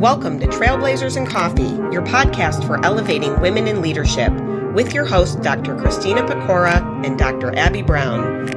Welcome to Trailblazers and Coffee, your podcast for elevating women in leadership, with your hosts, Dr. Christina Pecora and Dr. Abby Brown.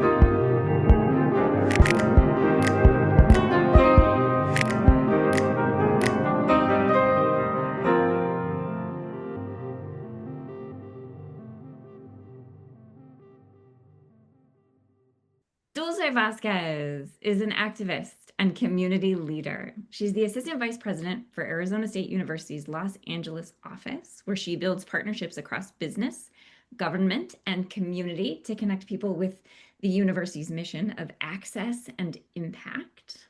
Dulce Vasquez is an activist and community leader. She's the Assistant Vice President for Arizona State University's Los Angeles office, where she builds partnerships across business, government, and community to connect people with the university's mission of access and impact.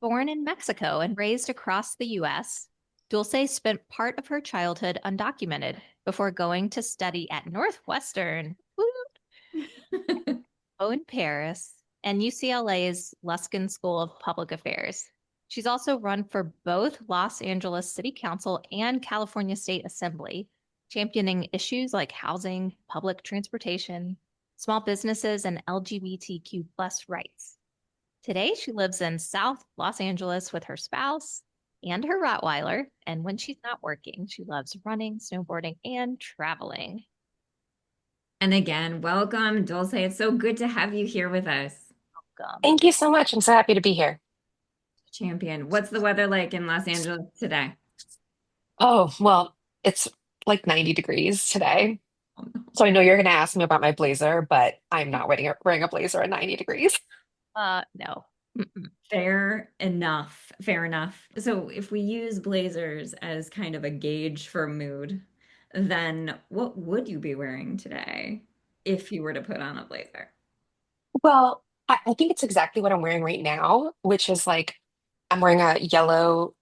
Born in Mexico and raised across the U.S., Dulce spent part of her childhood undocumented before going to study at Northwestern in Paris and UCLA's Luskin School of Public Affairs. She's also run for both Los Angeles City Council and California State Assembly, championing issues like housing, public transportation, small businesses, and LGBTQ+ rights. Today, she lives in South Los Angeles with her spouse and her Rottweiler, and when she's not working, she loves running, snowboarding, and traveling. And again, welcome, Dulce. It's so good to have you here with us. Welcome. Thank you so much. I'm so happy to be here. Champion. What's the weather like in Los Angeles today? Oh, well, it's like 90 degrees today. Oh, no. So I know you're going to ask me about my blazer, but I'm not wearing a blazer at 90 degrees. No. Mm-mm. Fair enough. Fair enough. So if we use blazers as kind of a gauge for mood, then what would you be wearing today if you were to put on a blazer? Well, I think it's exactly what I'm wearing right now, which is like I'm wearing a yellow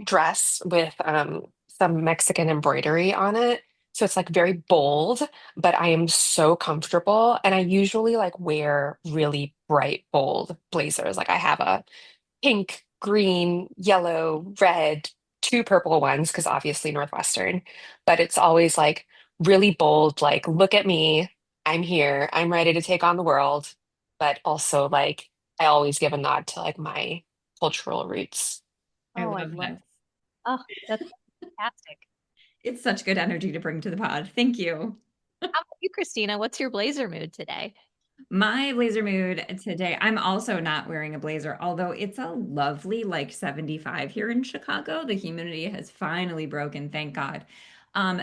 dress with some Mexican embroidery on it. So it's like very bold, but I am so comfortable. And I usually like wear really bright, bold blazers. Like I have a pink, green, yellow, red, two purple ones, because obviously Northwestern, but it's always like really bold, like, look at me, I'm here, I'm ready to take on the world. But also, like, I always give a nod to like my cultural roots. I Oh, I love love that. Oh, that's fantastic. It's such good energy to bring to the pod. Thank you. How about you, Christina? What's your blazer mood today? My blazer mood today, I'm also not wearing a blazer, although it's a lovely like 75 here in Chicago. The humidity has finally broken, thank God.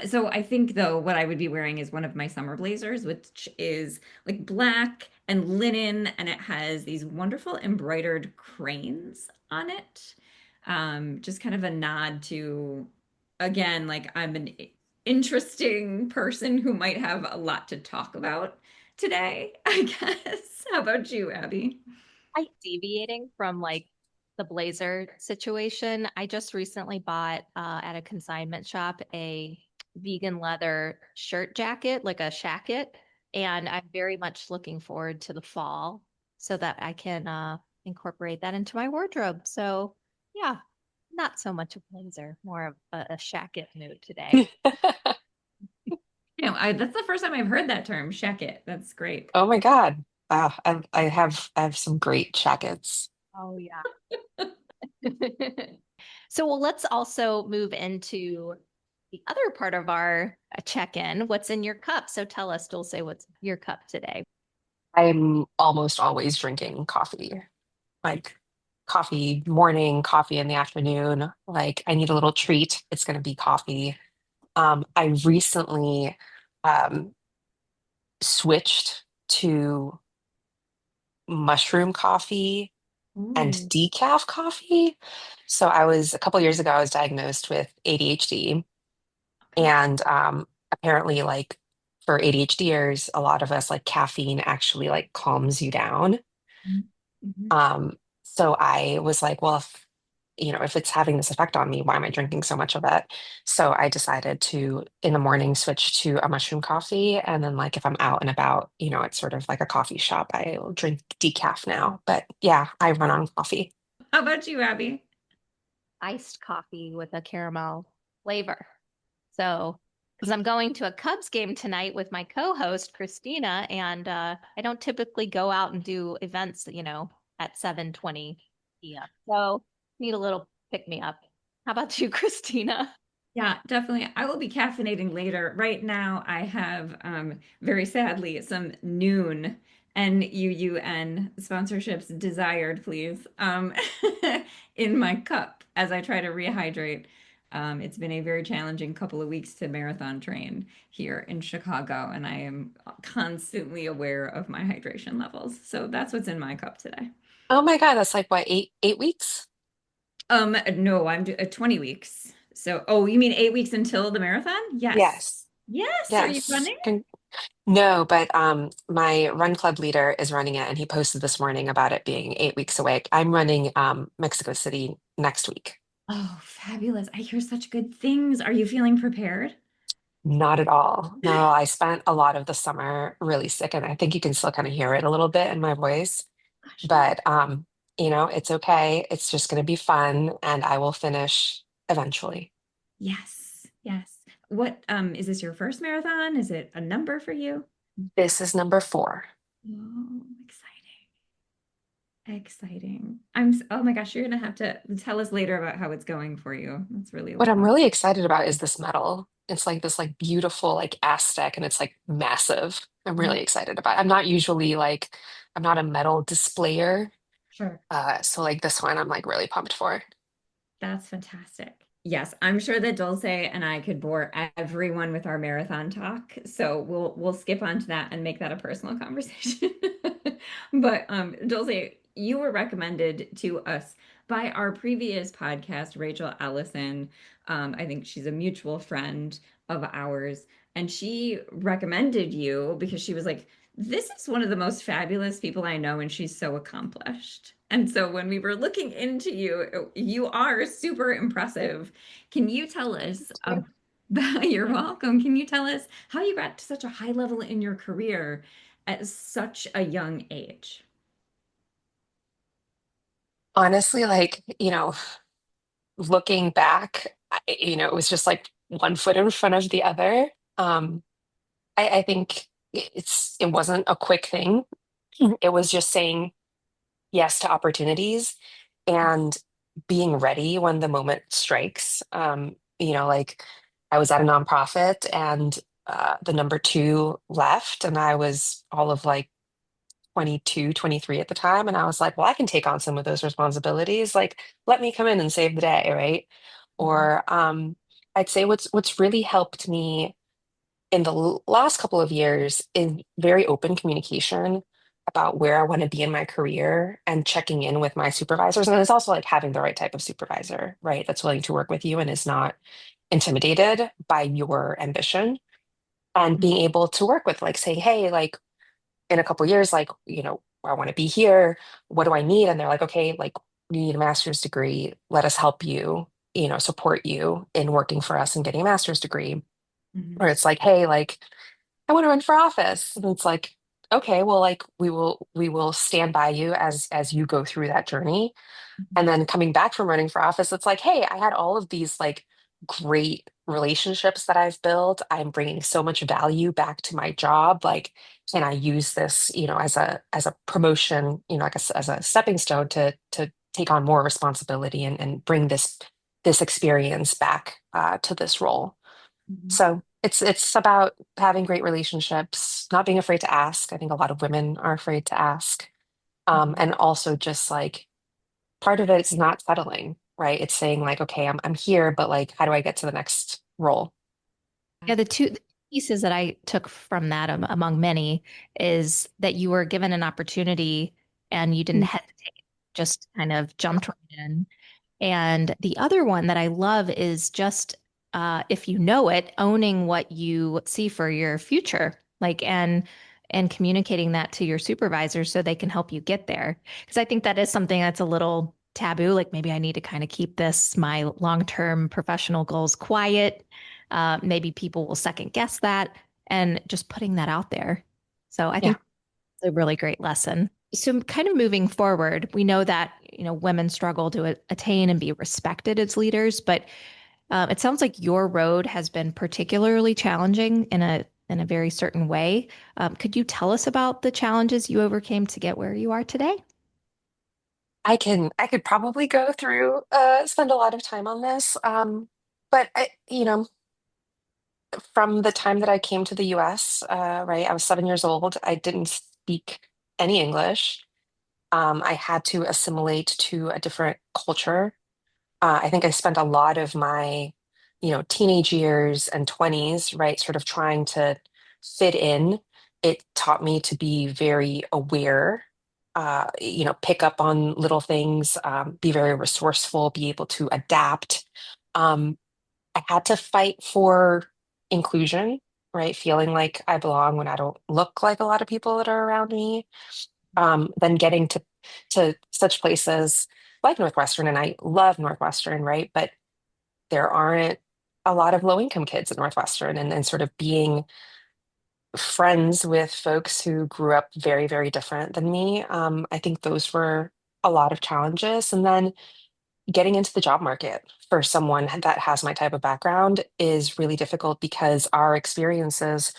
So I think though what I would be wearing is one of my summer blazers, which is like black and linen, and it has these wonderful embroidered cranes on it. Just kind of a nod to, again, like I'm an interesting person who might have a lot to talk about today, I guess. How about you, Abby? I deviating from like the blazer situation. I just recently bought at a consignment shop a vegan leather shirt jacket, like a shacket, and I'm very much looking forward to the fall so that I can incorporate that into my wardrobe. So yeah, not so much a blazer, more of a shacket mood today. You know, that's the first time I've heard that term, shacket. That's great. Oh my God. Wow, I have some great jackets. Oh yeah. So, well, let's also move into the other part of our check-in. What's in your cup? So tell us, Dulce, what's in your cup today? I'm almost always drinking coffee, like coffee morning, coffee in the afternoon. Like I need a little treat. It's going to be coffee. I recently um, switched to mushroom coffee and Ooh. decaf coffee. So a couple years ago, I was diagnosed with ADHD. And apparently, like for ADHDers, a lot of us like caffeine actually like calms you down. Mhm. So I was like, well, if it's having this effect on me, why am I drinking so much of it? So I decided to, in the morning, switch to a mushroom coffee. And then, like, if I'm out and about, it's sort of like a coffee shop, I'll drink decaf now. But yeah, I run on coffee. How about you, Abby? Iced coffee with a caramel flavor. So, because I'm going to a Cubs game tonight with my co-host Christina, and I don't typically go out and do events, at 7:20 p.m. So need a little pick me up. How about you, Christina? Yeah, definitely. I will be caffeinating later. Right now, I have very sadly some noon NUUN sponsorships desired, please, in my cup as I try to rehydrate. It's been a very challenging couple of weeks to marathon train here in Chicago, and I am constantly aware of my hydration levels. So that's what's in my cup today. Oh my God, that's like what, eight weeks? No, 20 weeks. So, oh, you mean 8 weeks until the marathon? Yes. Yes. Yes. Are you Yes. running? No, but my run club leader is running it and he posted this morning about it being 8 weeks away. I'm running Mexico City next week. Oh, fabulous. I hear such good things. Are you feeling prepared? Not at all. No, I spent a lot of the summer really sick and I think you can still kind of hear it a little bit in my voice. Gosh, no. But it's okay. It's just going to be fun and I will finish eventually. Yes. Yes. What is this your first marathon? Is it a number for you? This is number 4. Oh, exciting. Exciting. Oh my gosh, you're gonna have to tell us later about how it's going for you. That's really What I'm awesome. really excited about is this medal. It's like this like beautiful like Aztec and it's like massive. I'm Oh, really excited about it. I'm not a medal displayer. sure. So like this one I'm like really pumped for. That's fantastic. Yes, I'm sure that Dulce and I could bore everyone with our marathon talk. So we'll skip on to that and make that a personal conversation. But Dulce, you were recommended to us by our previous podcast, Rachel Ellison. I think she's a mutual friend of ours, and she recommended you because she was like, this is one of the most fabulous people I know, and she's so accomplished. And so when we were looking into you, you are super impressive. Can you tell us You. about, you're welcome. Can you tell us how you got to such a high level in your career at such a young age? Honestly, like, looking back, it was just like one foot in front of the other. Um, I think it wasn't a quick thing. It was just saying yes to opportunities and being ready when the moment strikes. Like I was at a nonprofit and the number 2 left, and I was all of like 22, 23 at the time. And I was like, well, I can take on some of those responsibilities. Like, let me come in and save the day, right? Mhm, Or I'd say what's really helped me in the last couple of years is very open communication about where I want to be in my career and checking in with my supervisors. And it's also like having the right type of supervisor, right? That's willing to work with you and is not intimidated by your ambition and mhm, being able to work with like say, hey, like in a couple years, like, I want to be here. What do I need? And they're like, okay, like you need a master's degree. Let us help you, support you in working for us and getting a master's degree. mhm, Or it's like, hey, like I want to run for office. And it's like, okay, well, like we will stand by you as you go through that journey. And then coming back from running for office, it's like, hey, I had all of these like great relationships that I've built. I'm bringing so much value back to my job. Like, can I use this, as a promotion, like as a stepping stone to take on more responsibility and bring this experience back to this role. mhm, So it's about having great relationships, not being afraid to ask. I think a lot of women are afraid to ask. mhm. And also just like part of it is not settling, right? It's saying like, okay, I'm here, but like, how do I get to the next role? Yeah, the two pieces that I took from that, among many, is that you were given an opportunity and you didn't Mm. hesitate, just kind of jumped right in. And the other one that I love is just, if you know it, owning what you see for your future, like and communicating that to your supervisor so they can help you get there. Because I think that is something that's a little taboo. Like maybe I need to kind of keep my long-term professional goals quiet. Maybe people will second guess that, and just putting that out there. So I Yeah. think it's a really great lesson. So kind of moving forward, we know that, women struggle to attain and be respected as leaders, but it sounds like your road has been particularly challenging in a very certain way. Could you tell us about the challenges you overcame to get where you are today? I could probably go through, spend a lot of time on this. But from the time that I came to the US, right, I was 7 years old. I didn't speak any English. I had to assimilate to a different culture. I think I spent a lot of my, teenage years and 20s, right, sort of trying to fit in. It taught me to be very aware, pick up on little things, be very resourceful, be able to adapt. Um, I had to fight for inclusion, right? Feeling like I belong when I don't look like a lot of people that are around me. Then getting to such places like Northwestern, and I love Northwestern, right? But there aren't a lot of low income kids at Northwestern, and sort of being friends with folks who grew up very, very different than me. I think those were a lot of challenges. And then getting into the job market for someone that has my type of background is really difficult because our experiences,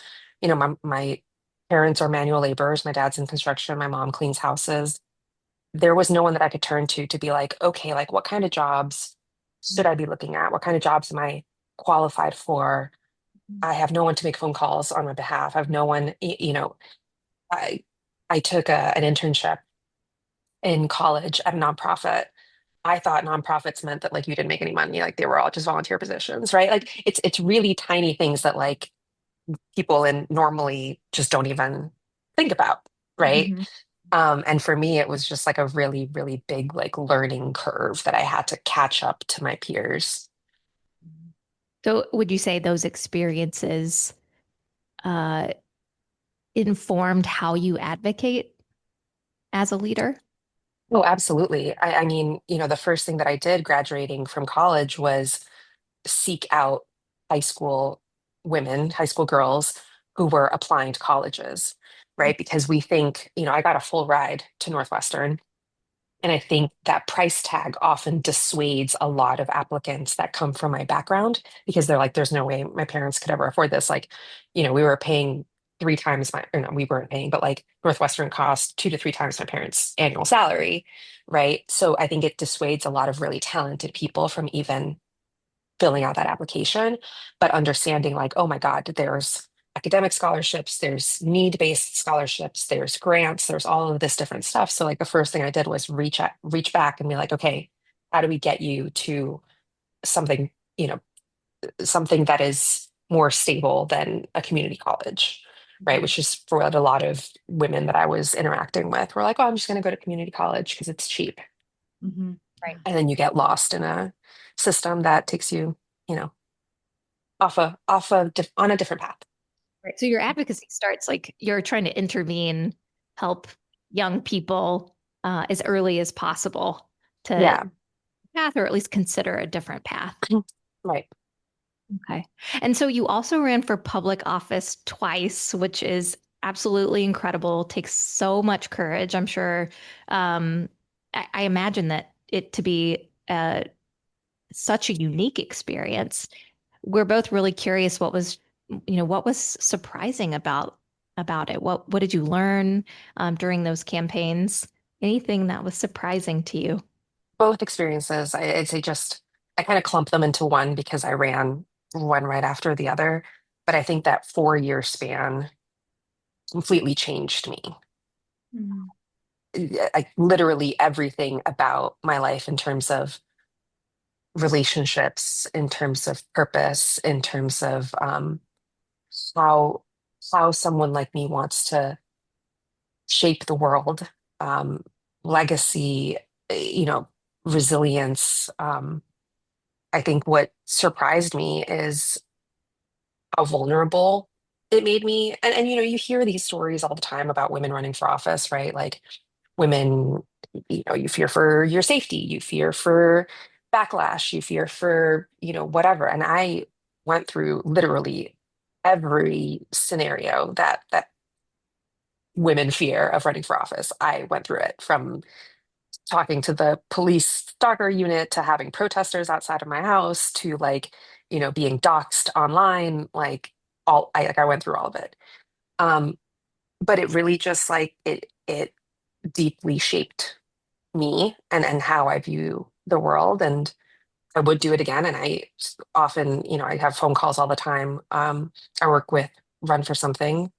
my parents are manual laborers, my dad's in construction, my mom cleans houses. There was no one that I could turn to be like, okay, like what kind of jobs should I be looking at? What kind of jobs am I qualified for? I have no one to make phone calls on my behalf. I have no one, I I took an internship in college at a nonprofit. I thought nonprofits meant that like you didn't make any money, like they were all just volunteer positions, right? Like it's really tiny things that like people in normally just don't even think about, right? Mhm. And for me, it was just like a really, really big like learning curve that I had to catch up to my peers. So would you say those experiences uh, informed how you advocate as a leader? Oh, absolutely. I mean, the first thing that I did graduating from college was seek out high school women, high school girls who were applying to colleges, right? Because we think, I got a full ride to Northwestern. And I think that price tag often dissuades a lot of applicants that come from my background because they're like, there's no way my parents could ever afford this. Like, we were paying three times my, or no, we weren't paying, but like Northwestern cost 2 to 3 times my parents' annual salary, right? So I think it dissuades a lot of really talented people from even filling out that application, but understanding like, oh my God, there's academic scholarships, there's need-based scholarships, there's grants, there's all of this different stuff. So like the first thing I did was reach back and be like, okay, how do we get you to something, something that is more stable than a community college, right? Which is for what a lot of women that I was interacting with were like, oh, I'm just going to go to community college because it's cheap. Mhm. Right. And then you get lost in a system that takes you, you know, on a different path. Right. So your advocacy starts like you're trying to intervene, help young people as early as possible to Yeah. path or at least consider a different path. Right. Okay. And so you also ran for public office twice, which is absolutely incredible. Takes so much courage. I'm sure. I imagine that it to be such a unique experience. We're both really curious what was surprising about it. What did you learn during those campaigns? Anything that was surprising to you? Both experiences, I'd say just, I kind of clump them into one because I ran one right after the other. But I think that 4 year span completely changed me. Mhm. Literally everything about my life in terms of relationships, in terms of purpose, in terms of how how someone like me wants to shape the world, um, legacy, resilience. I think what surprised me is how vulnerable it made me. And you hear these stories all the time about women running for office, right? Like women, you fear for your safety, you fear for backlash, you fear for, whatever. And I went through literally every scenario that women fear of running for office. I went through it from talking to the police stalker unit to having protesters outside of my house to like, being doxxed online, like I went through all of it. Um, but it really just like it deeply shaped me and how I view the world. And I would do it again. And often, I have phone calls all the time. I work with Run for Something,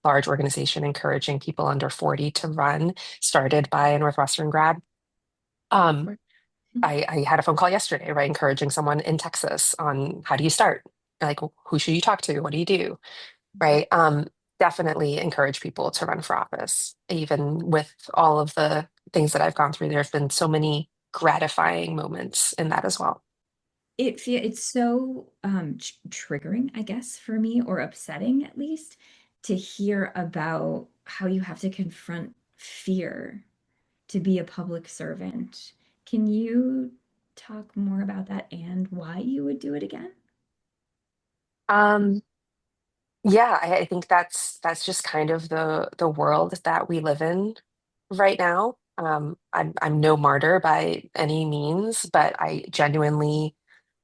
large organization encouraging people under 40 to run, started by a Northwestern grad. Um, I had a phone call yesterday, right, encouraging someone in Texas on how do you start? Like, who should you talk to? What do you do? Right. Definitely encourage people to run for office. Even with all of the things that I've gone through, there have been so many gratifying moments in that as well. It's so triggering, I guess, for me, or upsetting at least, to hear about how you have to confront fear to be a public servant. Can you talk more about that and why you would do it again? Um, yeah, I think that's just kind of the world that we live in right now. I'm no martyr by any means, but I genuinely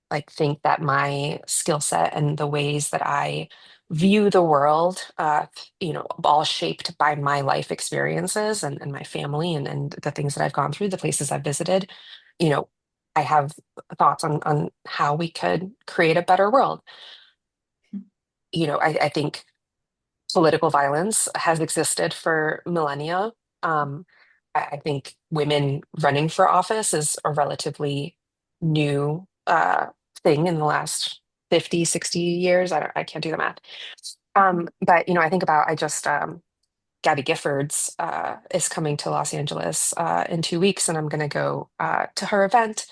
like think that my skill set and the ways that I view the world, all shaped by my life experiences and my family and the things that I've gone through, the places I've visited, you know, I have thoughts on how we could create a better world. I think political violence has existed for millennia. I think women running for office is a relatively new thing in the last 50, 60 years. I can't do the math. But I think about I just Gabby Giffords is coming to Los Angeles in 2 weeks, and I'm going to go to her event.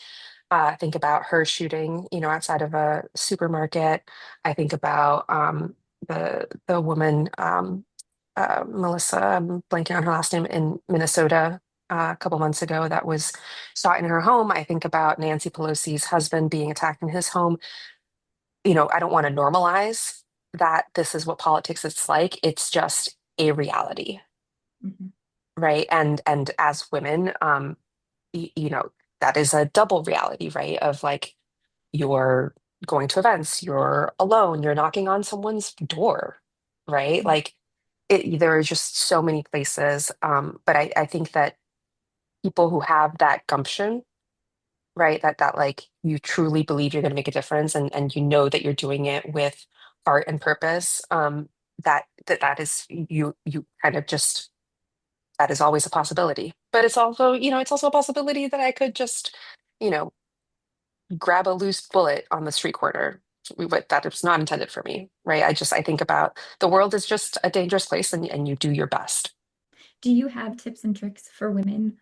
Think about her shooting, outside of a supermarket. I think about the woman, Melissa, I'm blanking on her last name, in Minnesota a couple months ago that was shot in her home. I think about Nancy Pelosi's husband being attacked in his home. I don't want to normalize that this is what politics is like. It's just a reality, Mhm. right? And as women, that is a double reality, right? Of like you're going to events, you're alone, you're knocking on someone's door, right? Like there are just so many places. But I think that people who have that gumption, right, that like you truly believe you're going to make a difference and you know that you're doing it with heart and purpose, that is you kind of just that is always a possibility. But it's also a possibility that I could just, you know, grab a loose bullet on the street corner. But that is not intended for me, right? I think about the world is just a dangerous place, and you do your best. Do you have tips and tricks for women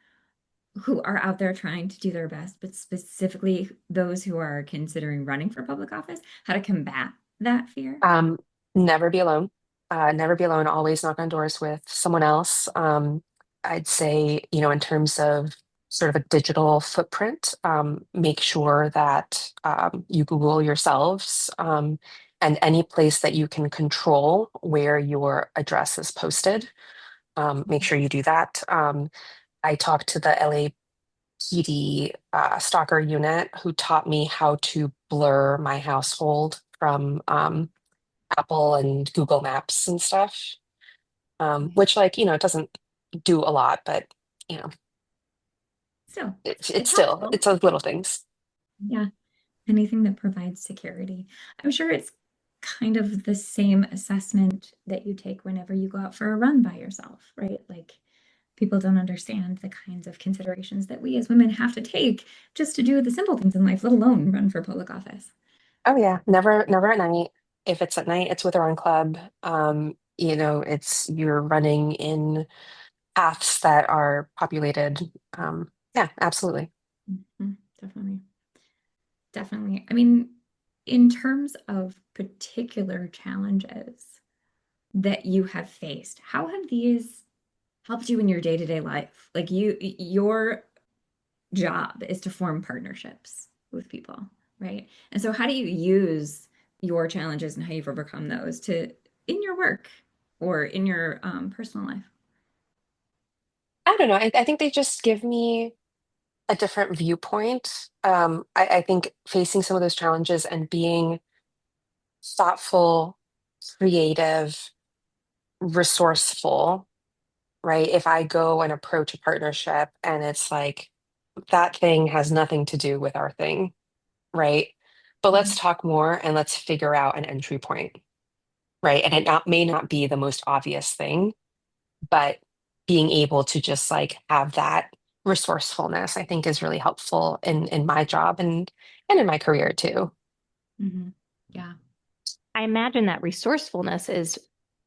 who are out there trying to do their best, but specifically those who are considering running for public office, how to combat that fear? Um, Never be alone. Never be alone. Always knock on doors with someone else. I'd say, in terms of sort of a digital footprint, make sure that you Google yourselves, and any place that you can control where your address is posted. Make sure you do that. I talked to the LAPD stalker unit who taught me how to blur my household from Apple and Google Maps and stuff, which, like, it doesn't do a lot, but you know, Still, it's it's still helpful. it's those little things. Yeah, anything that provides security. I'm sure it's kind of the same assessment that you take whenever you go out for a run by yourself, right? Like people don't understand the kinds of considerations that we as women have to take just to do the simple things in life, let alone run for public office. Oh yeah, never at night. If it's at night, it's with a run club. It's you're running in paths that are populated. Yeah, absolutely. Mhm, definitely. Definitely. I mean, in terms of particular challenges that you have faced, how have these helped you in your day-to-day life? Like your job is to form partnerships with people, right? And so how do you use your challenges and how you've overcome those to in your work or in your personal life? I don't know. I think they just give me a different viewpoint. I think facing some of those challenges and being thoughtful, creative, resourceful, right? If I go and approach a partnership and it's like, that thing has nothing to do with our thing, right? But let's Mhm. talk more and let's figure out an entry point, right? And it may not be the most obvious thing, but being able to just like have that resourcefulness, I think is really helpful in my job and in my career too. Mhm. Yeah. I imagine that resourcefulness is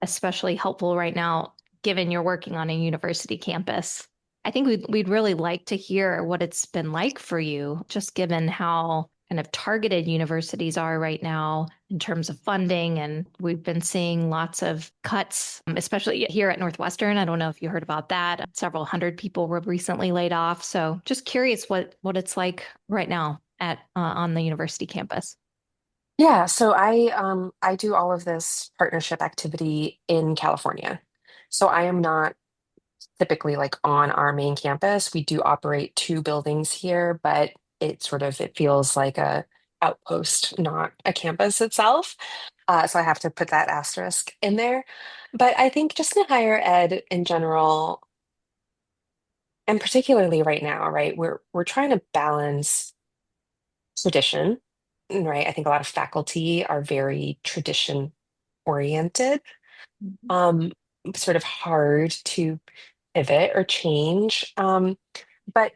especially helpful right now, given you're working on a university campus. I think we'd really like to hear what it's been like for you, just given how kind of targeted universities are right now in terms of funding. And we've been seeing lots of cuts, especially here at Northwestern. I don't know if you heard about that. Several hundred people were recently laid off. So just curious what it's like right now at on the university campus. Yeah, so I do all of this partnership activity in California. So I am not typically like on our main campus. We do operate two buildings here, but it feels like a outpost, not a campus itself. So I have to put that asterisk in there. But I think just in higher ed in general, and particularly right now, right, we're trying to balance tradition, right? I think a lot of faculty are very tradition oriented, Mhm. um, sort of hard to pivot or change. But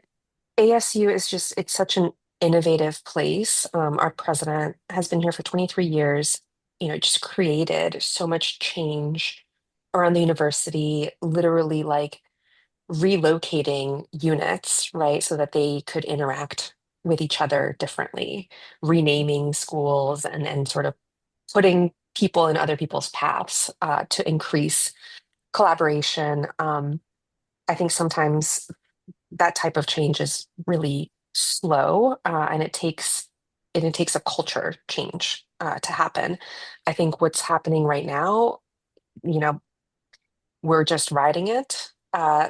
ASU is just, it's such an innovative place. Our president has been here for 23 years, just created so much change around the university, literally like relocating units, right, so that they could interact with each other differently, renaming schools and sort of putting people in other people's paths to increase collaboration. I think sometimes that type of change is really slow, and it takes a culture change to happen. I think what's happening right now, you know, we're just riding it,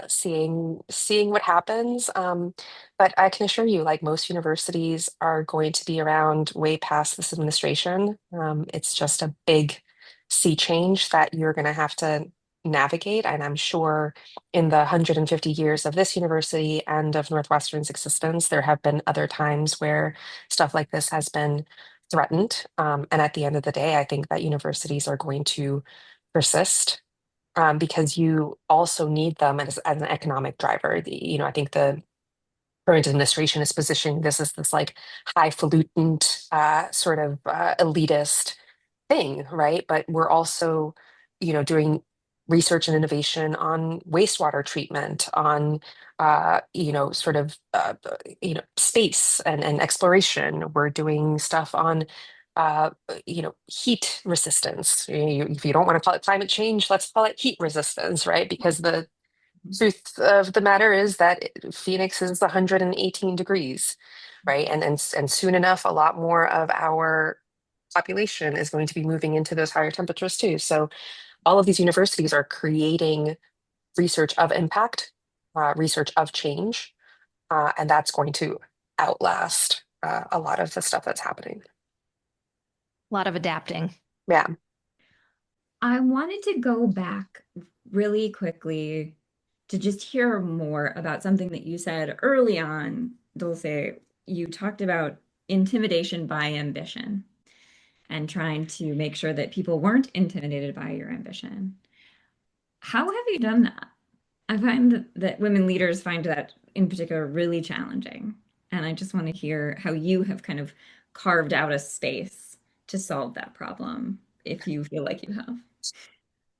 seeing what happens. But I can assure you, like most universities are going to be around way past this administration. It's just a big sea change that you're going to have to navigate. And I'm sure in the 150 years of this university and of Northwestern's existence, there have been other times where stuff like this has been threatened. And at the end of the day, I think that universities are going to persist, because you also need them as an economic driver. I think the current administration is positioning this as this like highfalutin sort of elitist thing, right? But we're also, doing research and innovation on wastewater treatment, on sort of space and exploration. We're doing stuff on heat resistance. If you don't want to call it climate change, let's call it heat resistance, right? Because the truth of the matter is that Phoenix is 118 degrees, right? And soon enough, a lot more of our population is going to be moving into those higher temperatures too. So all of these universities are creating research of impact, research of change, and that's going to outlast a lot of the stuff that's happening. A lot of adapting. Yeah. I wanted to go back really quickly to just hear more about something that you said early on, Dulce. You talked about intimidation by ambition and trying to make sure that people weren't intimidated by your ambition. How have you done that? I find that women leaders find that in particular really challenging. And I just want to hear how you have kind of carved out a space to solve that problem, if you feel like you have.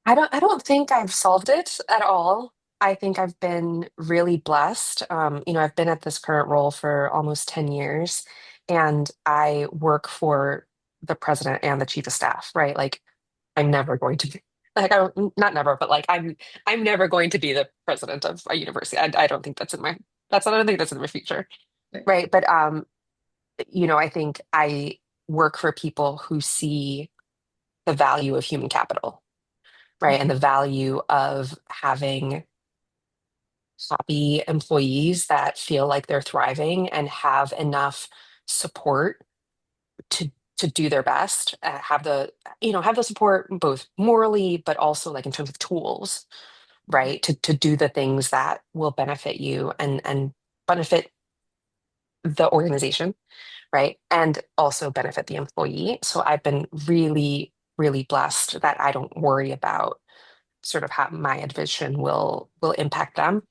I don't think I've solved it at all. I think I've been really blessed. I've been at this current role for almost 10 years, and I work for the president and the chief of staff, right? Like I'm never going to be like I don't, not never, but like I'm never going to be the president of a university. I don't think I don't think that's in my future. Right. Right. But I think I work for people who see the value of human capital, right? And the value of having happy employees that feel like they're thriving and have enough support to do their best, have the support both morally but also like in terms of tools, right? To do the things that will benefit you and benefit the organization, right? And also benefit the employee. So I've been really, really blessed that I don't worry about sort of how my ambition will impact them.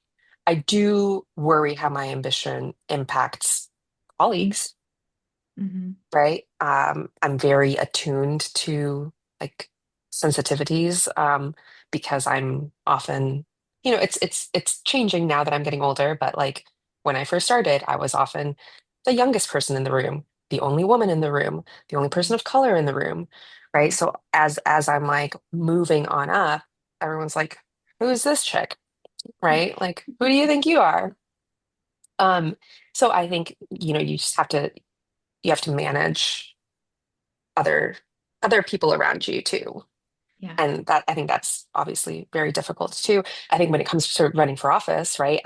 I do worry how my ambition impacts colleagues, Mhm. right? I'm very attuned to like sensitivities because I'm often, it's changing now that I'm getting older, but like when I first started, I was often the youngest person in the room, the only woman in the room, the only person of color in the room, right? So as I'm like moving on up, everyone's like, who is this chick? Right? Like, who do you think you are? Um, so I think, you just you have to manage other other people around you too. Yeah. And that I think that's obviously very difficult too. I think when it comes to running for office, right?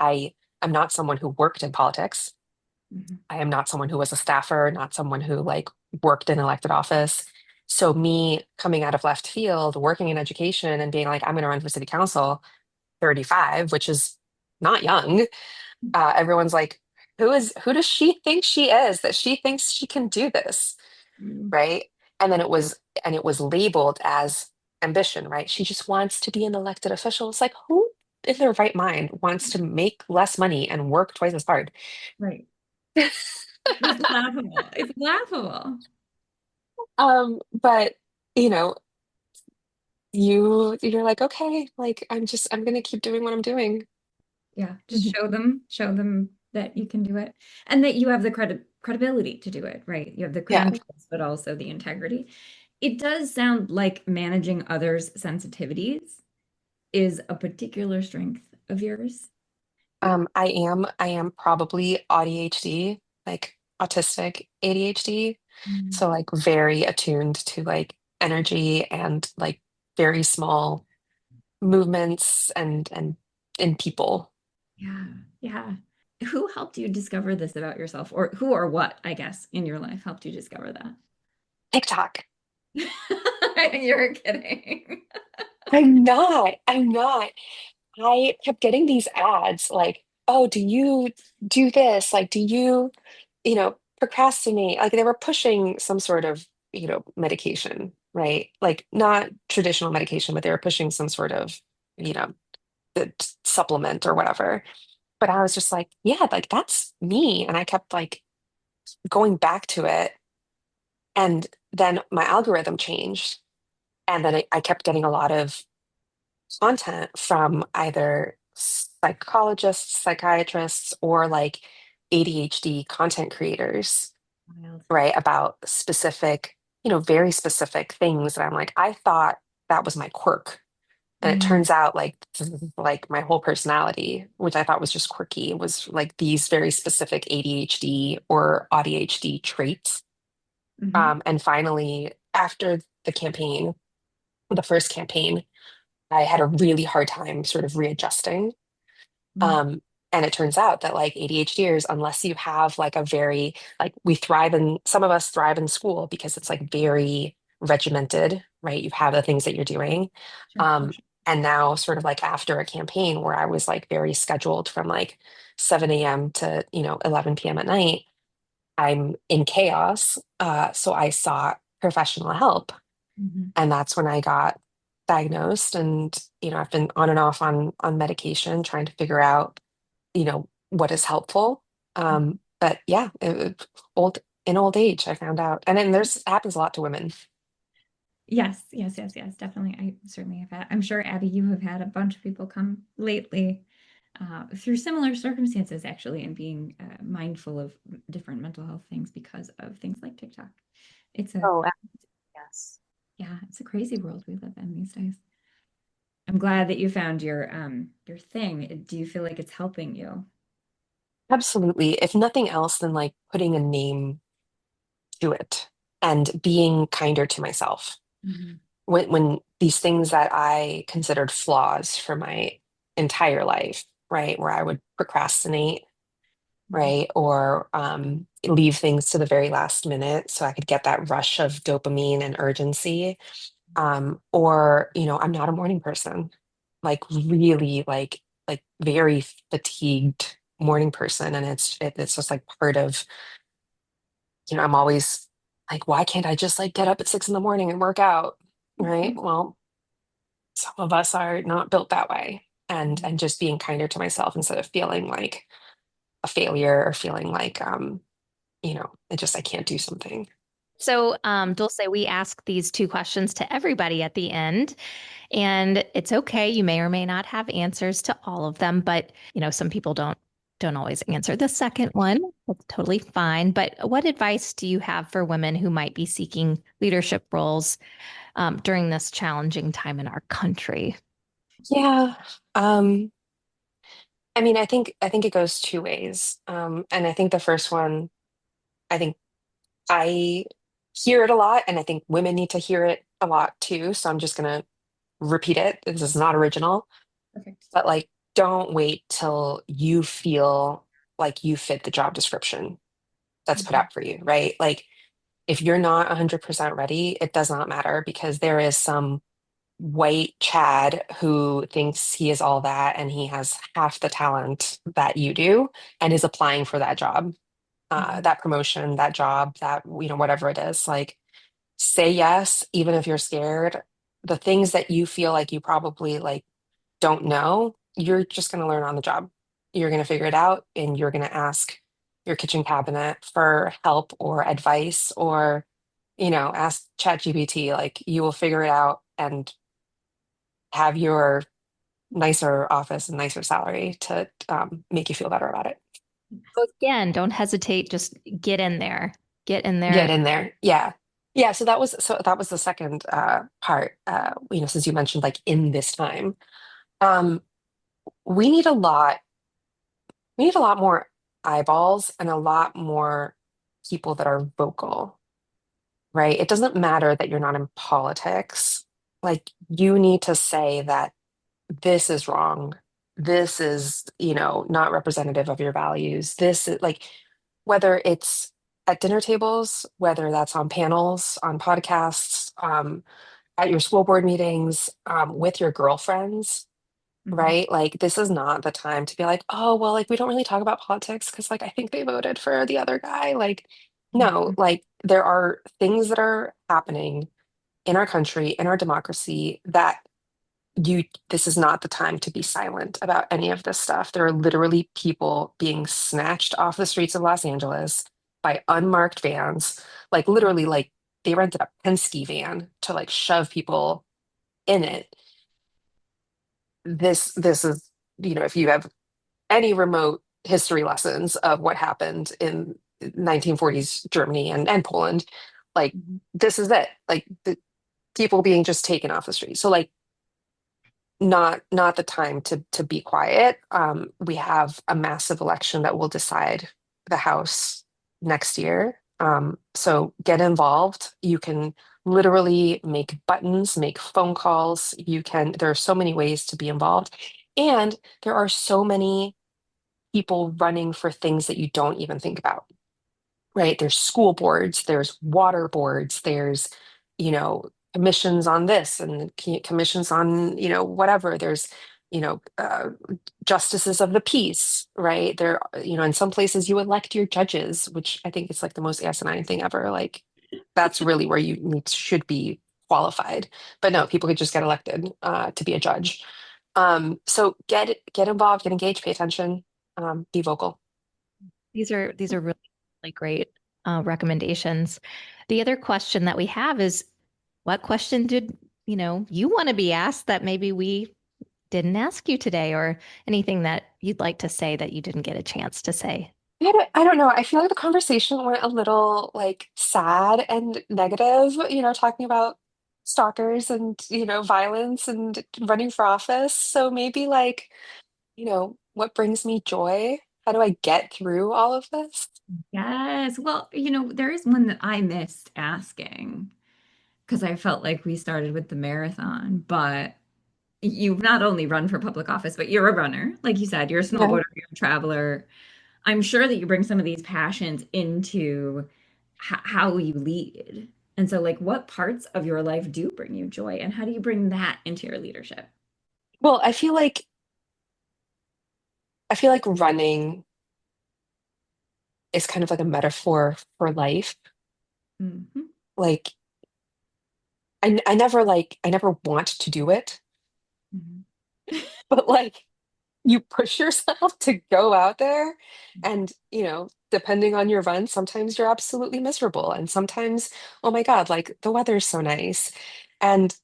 I'm not someone who worked in politics. Mhm. I am not someone who was a staffer, not someone who like worked in elected office. So me coming out of left field, working in education and being like, I'm gonna run for city council, 35, which is not young. Everyone's like, who does she think she is that she thinks she can do this? Mhm. Right? And it was labeled as ambition, right? She just wants to be an elected official. It's like, who in their right mind wants to make less money and work twice as hard? Right. It's laughable. It's laughable. But you know, you're like, okay, like I'm gonna keep doing what I'm doing. Yeah. Just Mhm. show them that you can do it and that you have the credibility to do it, right? You have the Yeah. credentials, but also the integrity. It does sound like managing others' sensitivities is a particular strength of yours. I am probably ADHD, like autistic ADHD. Mm. So like very attuned to like energy and like very small movements and in people. Yeah. Yeah. Who helped you discover this about yourself, or who or what, I guess, in your life helped you discover that? TikTok. You're kidding. I'm not. I kept getting these ads like, oh, do you do this? Like, do you, procrastinate? Like they were pushing some sort of, medication, right? Like not traditional medication, but they were pushing some sort of, you know, supplement or whatever. But I was just like, yeah, like that's me. And I kept like going back to it. And then my algorithm changed. And then I kept getting a lot of content from either psychologists, psychiatrists, or like ADHD content creators, Wild. right? About specific, very specific things that I'm like, I thought that was my quirk. And it Mm, turns out like my whole personality, which I thought was just quirky, was like these very specific ADHD or ADHD traits. mhm, And finally, after the first campaign, I had a really hard time sort of readjusting. mm, Um, and it turns out that like ADHDers, unless you have like a very like some of us thrive in school because it's like very regimented, right? You have the things that you're doing. sure, sure, Um, sure. and now sort of like after a campaign where I was like very scheduled from like 7 a.m. to 11 p.m. at night, I'm in chaos. So I sought professional help. Mhm. And that's when I got diagnosed. And I've been on and off on medication trying to figure out what is helpful. But yeah, in old age I found out. And then there's happens a lot to women. Yes, yes, yes, yes, definitely. I certainly have had. I'm sure, Abby, you have had a bunch of people come lately through similar circumstances, actually, and being mindful of different mental health things because of things like TikTok. It's a Oh, yes. Yeah, it's a crazy world we live in these days. I'm glad that you found your thing. Do you feel like it's helping you? Absolutely. If nothing else than like putting a name to it and being kinder to myself. Mhm. When these things that I considered flaws for my entire life, right, where I would procrastinate, Mhm. right, or leave things to the very last minute so I could get that rush of dopamine and urgency. Or I'm not a morning person. like really like very fatigued morning person, and it's just like part of, I'm always like, why can't I just like get up at 6 in the morning and work out? Right. Well, some of us are not built that way. And just being kinder to myself instead of feeling like a failure or feeling like I can't do something. So, Dulce, we ask these two questions to everybody at the end, and it's okay. You may or may not have answers to all of them, but some people don't always answer the second one. That's totally fine. But what advice do you have for women who might be seeking leadership roles during this challenging time in our country? Yeah. Um, I mean, I think it goes two ways. And I think the first one, I think I hear it a lot, and I think women need to hear it a lot too. So I'm just gonna repeat it. This is not original, Perfect. but like, don't wait till you feel like you fit the job description that's put Mhm. out for you, right? Like, if you're not 100% ready, it does not matter, because there is some white Chad who thinks he is all that and he has half the talent that you do and is applying for that job, Mhm. that promotion, that job, that, whatever it is. Like, say yes, even if you're scared. The things that you feel like you probably like don't know, you're just going to learn on the job. You're going to figure it out, and you're going to ask your kitchen cabinet for help or advice, or, ask ChatGPT. Like, you will figure it out and have your nicer office and nicer salary to make you feel better about it. So again, don't hesitate. Just get in there. Get in Get there. in there. Yeah. Yeah. So that was the second part, since you mentioned like in this time. Um, we need a lot we need a lot more eyeballs and a lot more people that are vocal, right? It doesn't matter that you're not in politics. Like, you need to say that this is wrong. This is, not representative of your values. This is like, whether it's at dinner tables, whether that's on panels, on podcasts, at your school board meetings, with your girlfriends, Mhm. right? Like, this is not the time to be like, oh, well, like, we don't really talk about politics because, like, I think they voted for the other guy. Like, no, Mhm. like, there are things that are happening in our country, in our democracy, that this is not the time to be silent about any of this stuff. There are literally people being snatched off the streets of Los Angeles by unmarked vans, like, literally, like, they rented a Penske van to like shove people in it. This is, if you have any remote history lessons of what happened in 1940s Germany and Poland, like, Mhm. this is it. Like, the people being just taken off the street. So, like, not the time to be quiet. We have a massive election that will decide the House next year. So get involved. You can literally make buttons, make phone calls. There are so many ways to be involved. And there are so many people running for things that you don't even think about, right? There's school boards, there's water boards, there's, commissions on this and commissions on, whatever. There's, you know, uh, justices of the peace, right? There, in some places you elect your judges, which I think is like the most asinine thing ever. Like, that's really where should be qualified. But no, people could just get elected to be a judge. So get involved, get engaged, pay attention, be vocal. These are really, really great recommendations. The other question that we have is, what question did you want to be asked that maybe we didn't ask you today, or anything that you'd like to say that you didn't get a chance to say? I don't know. I feel like the conversation went a little like sad and negative, talking about stalkers and, violence and running for office. So maybe like, what brings me joy? How do I get through all of this? Yes. Well, there is one that I missed asking because I felt like we started with the marathon, but you've not only run for public office, but you're a runner. Like you said, you're a Yeah. snowboarder, you're a traveler. I'm sure that you bring some of these passions into how you lead. And so, like, what parts of your life do bring you joy, and how do you bring that into your leadership? Well, I feel like running is kind of like a metaphor for life. Hmm. Like I never want to do it, Hmm. but like you push yourself to go out there and, depending on your run, sometimes you're absolutely miserable and sometimes, oh my God, like the weather's so nice. And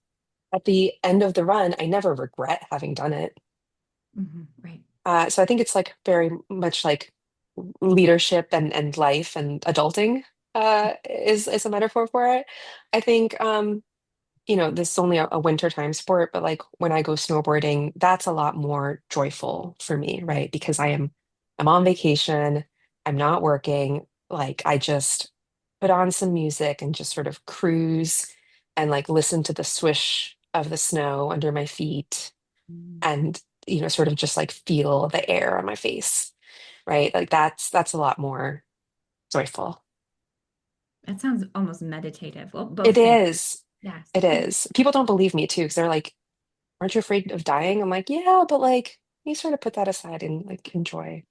at the end of the run, I never regret having done it. Hmm. Right. So I think it's like very much like leadership and life and adulting is a metaphor for it. I think this is only a wintertime sport, but like when I go snowboarding, that's a lot more joyful for me, right? Because I'm on vacation, I'm not working, like I just put on some music and just sort of cruise and like listen to the swish of the snow under my feet Mm. and sort of just like feel the air on my face, right? Like that's a lot more joyful. That sounds almost meditative. Well, It both things. is. Yes. It is. People don't believe me too, because they're like, aren't you afraid of dying? I'm like, yeah, but like you sort of put that aside and like enjoy.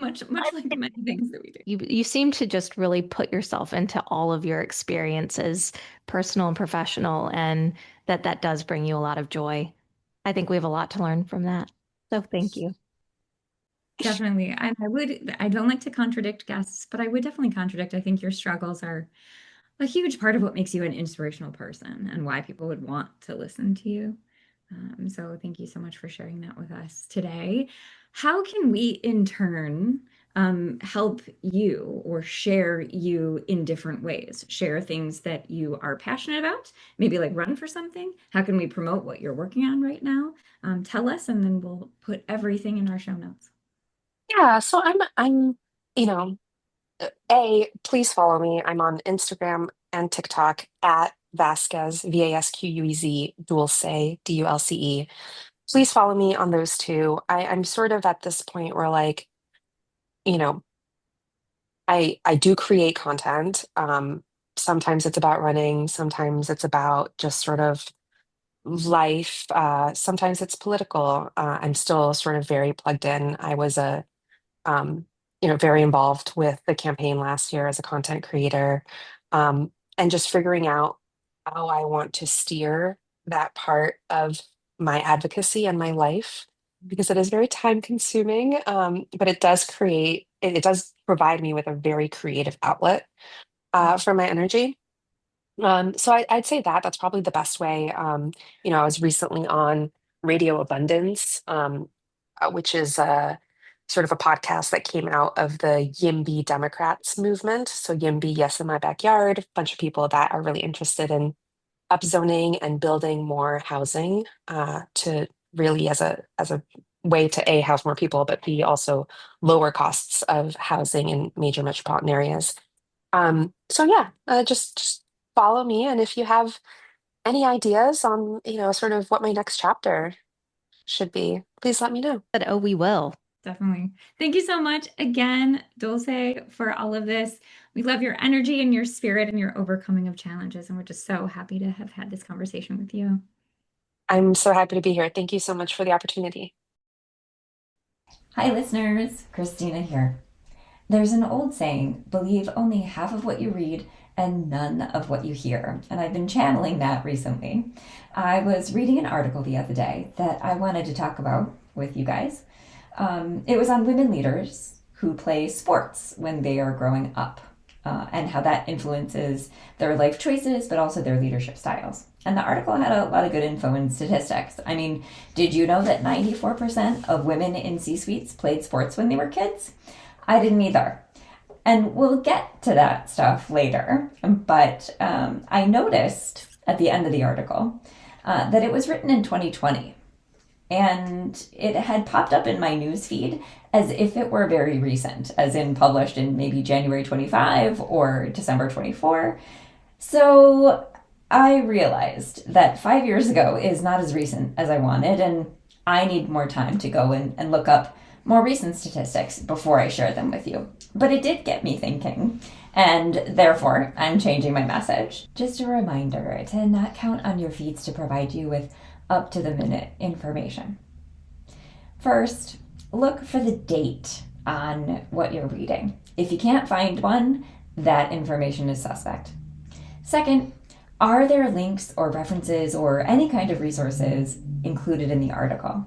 Much like many things that we do. You seem to just really put yourself into all of your experiences, personal and professional, and that does bring you a lot of joy. I think we have a lot to learn from that. So thank you. Definitely. And I don't like to contradict guests, but I would definitely contradict. I think your struggles are a huge part of what makes you an inspirational person and why people would want to listen to you. So thank you so much for sharing that with us today. How can we in turn help you or share you in different ways? Share things that you are passionate about, maybe like run for something. How can we promote what you're working on right now? Tell us, and then we'll put everything in our show notes. Yeah, so you know, please follow me. I'm on Instagram and TikTok at Vasquez, Vasquez, Dulce, Dulce. Please follow me on those two. I'm sort of at this point where like, you know, I do create content. Sometimes it's about running, sometimes it's about just sort of life. Sometimes it's political. I'm still sort of very plugged in. I was um, very involved with the campaign last year as a content creator, and just figuring out how I want to steer that part of my advocacy and my life because it is very time consuming, but it does provide me with a very creative outlet for my energy. So I'd say that's probably the best way. I was recently on Radio Abundance, which is sort of a podcast that came out of the YIMBY Democrats movement. So YIMBY, Yes in My Backyard, a bunch of people that are really interested in upzoning and building more housing to really as a way to A, house more people, but B, also lower costs of housing in major metropolitan areas. So yeah, just follow me, and if you have any ideas on, sort of what my next chapter should be, please let me know. But oh, we will. Definitely. Thank you so much again, Dulce, for all of this. We love your energy and your spirit and your overcoming of challenges. And we're just so happy to have had this conversation with you. I'm so happy to be here. Thank you so much for the opportunity. Hi, listeners. Christina here. There's an old saying, believe only half of what you read and none of what you hear. And I've been channeling that recently. I was reading an article the other day that I wanted to talk about with you guys. It was on women leaders who play sports when they are growing up, and how that influences their life choices, but also their leadership styles. And the article had a lot of good info and statistics. I mean, did you know that 94% of women in C-suites played sports when they were kids? I didn't either. And we'll get to that stuff later. But I noticed at the end of the article that it was written in 2020. And it had popped up in my news feed as if it were very recent, as in published in maybe January 25 or December 24. So I realized that 5 years ago is not as recent as I wanted, and I need more time to go and look up more recent statistics before I share them with you. But it did get me thinking, and therefore I'm changing my message. Just a reminder to not count on your feeds to provide you with up-to-the-minute information. First, look for the date on what you're reading. If you can't find one, that information is suspect. Second, are there links or references or any kind of resources included in the article?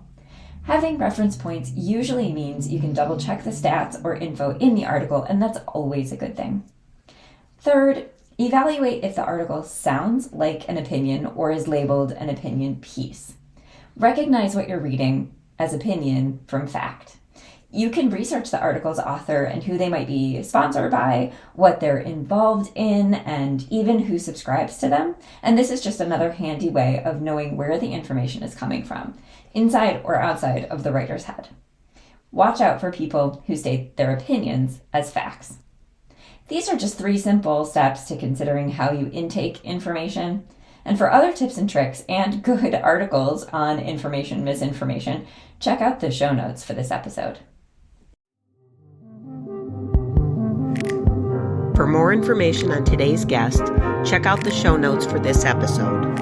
Having reference points usually means you can double check the stats or info in the article, and that's always a good thing. Third, evaluate if the article sounds like an opinion or is labeled an opinion piece. Recognize what you're reading as opinion from fact. You can research the article's author and who they might be sponsored by, what they're involved in, and even who subscribes to them. And this is just another handy way of knowing where the information is coming from, inside or outside of the writer's head. Watch out for people who state their opinions as facts. These are just 3 simple steps to considering how you intake information. And for other tips and tricks and good articles on information misinformation, check out the show notes for this episode. For more information on today's guest, check out the show notes for this episode.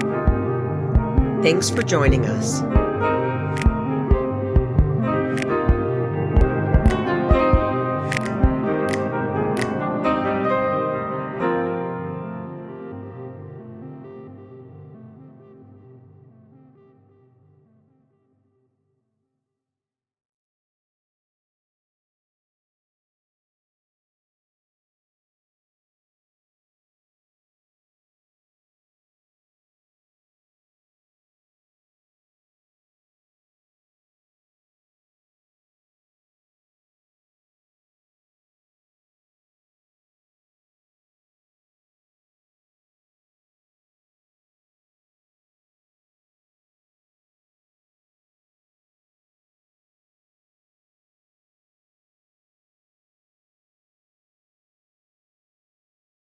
Thanks for joining us.